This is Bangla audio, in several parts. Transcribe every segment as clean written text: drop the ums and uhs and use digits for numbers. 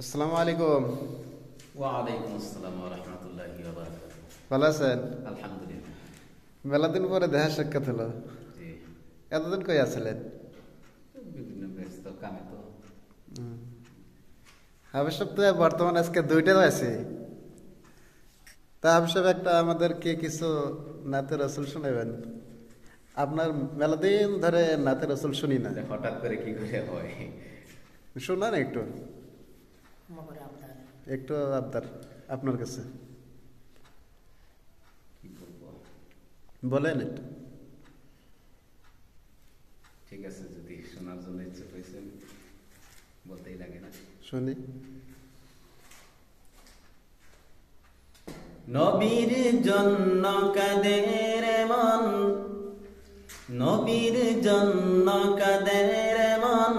আসসালামু আলাইকুম। ওয়ালাইকুম আসসালাম ওয়া রাহমাতুল্লাহি ওয়া বারাকাতুহু। ভালো আছেন? আলহামদুলিল্লাহ। মেলা দিন পরে দেখা সাক্ষাৎ হলো। জি, এতদিন কই আছিলেন? বিভিন্ন ব্যস্ত কামে তো। হাবিব তো বর্তমানে আজকে দুইটা আছে। তা হাবিব একটা আমাদেরকে কিছু নাতে রসুল শোনাবেন। আপনার মেলা দিন ধরে নাতে রসুল শুনি না, হঠাৎ করে কি করে হয়? শোনান একটু মগরে আবদার একটু আবদার আপনার কাছে কি করব? বলেন একটু। ঠিক আছে, যদি শোনার জন্য ইচ্ছে হয়েছে বলতেই লাগে না। শুনি। নবীর জন্য কাঁদে রে মন, নবীর জন্য কাঁদে রে মন,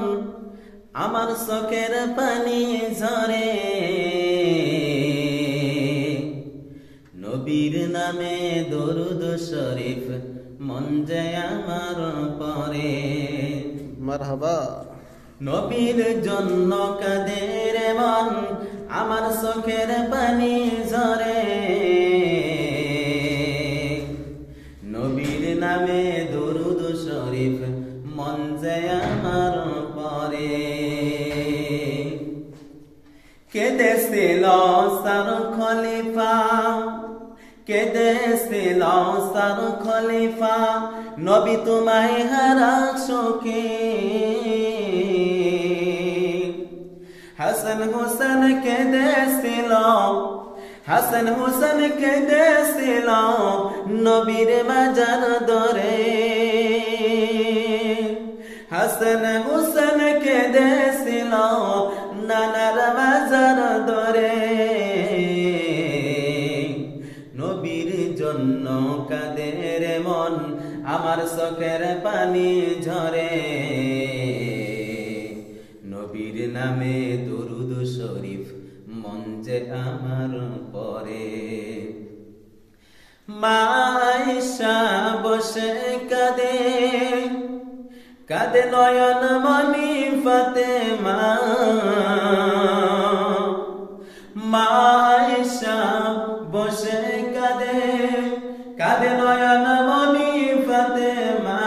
আমার চোখের পানি ঝরে। নবীর নামে দরুদ শরীফ মন যে আমার পরে। মারহাবা। নবীর জন্য কাঁদে রে মন, আমার চোখের পানি ঝরে। নবীর নামে দরুদ শরীফ মন যে আমার পরে। কেঁদেছিল সার খলিফা, কেঁদেছিল সার খলিফা, নবী তোমায় হারা শোকে। হাসান হোসেন কেঁদেছিল, হাসান হোসেন কেঁদেছিল, নবীর মাজার দরে। হাসান হোসেন কেঁদেছিল, নানার মাজার দরে। নবীর জন্য কাঁদে রে মন, আমার চোখের পানি ঝরে। নবীর নামে দরুদ শরীফ মন যে আমার পরে। মা আয়েশা বসে কাঁদে, কাঁদে নয়ন মনি ফাতেমা। মা আয়েশা বসে কাঁদে, কাঁদে নয়ন মনি ফাতেমা।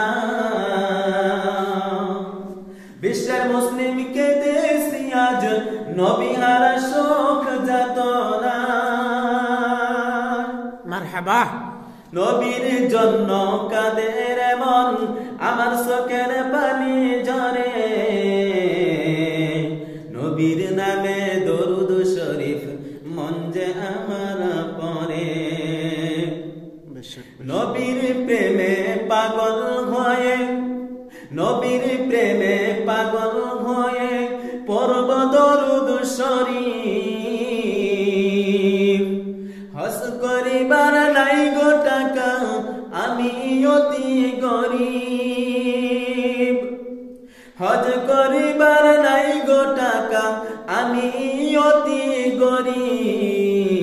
বিশ্বের মুসলিম কেঁদেছি আজ, নবী হারা শোক যাতনা। মারহাবা। নবীর জন্য কাঁদে রে মন, আমার চোখের পানি ঝরে। নবীর নামে দরুদ শরীফ মন যে আমার পরে। নবীর প্রেমে পাগল হয়ে, নবীর প্রেমে পাগল হয়ে পড়ব দরুদ শরীফ। হজ করিবার নাই গো টাকা, আমি অতি গরিব। হজ করিবার নাই গো টাকা, আমি অতি গরিব।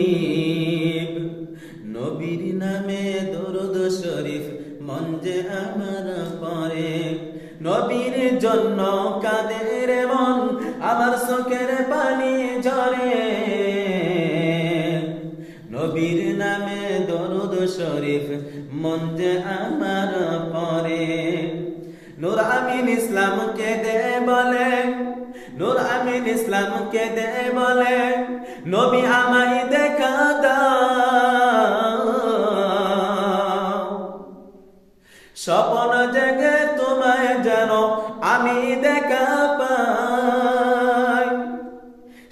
নবীর নামে দরুদ শরীফ মন যে আমার পরে। নবীর জন্য কাঁদে রে মন, আমার চোখের পানি ঝরে। নবীর নামে দরুদ শরীফ মন যে আমার পরে। নূর আমিন ইসলাম কেঁদে বলে, নূর আমিন ইসলাম কেঁদে বলে, নবী আমায় দেখা দাও। স্বপ্ন জেগে তোমায় যেন আমি দেখা পাই।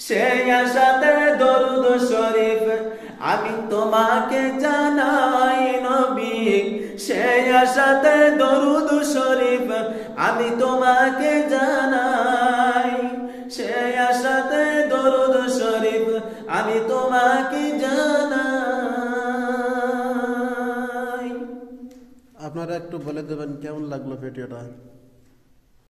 সেই আশাতে দরুদ শরীফ আমি তোমাকে জানাই নবী। সেই আশাতে দরুদ শরীফ আমি তোমাকে জানাই। সেই আশাতে দরুদ শরীফ আমি তোমাকে জানাই। আপনারা একটু বলে দেবেন কেমন লাগলো ভিডিওটা।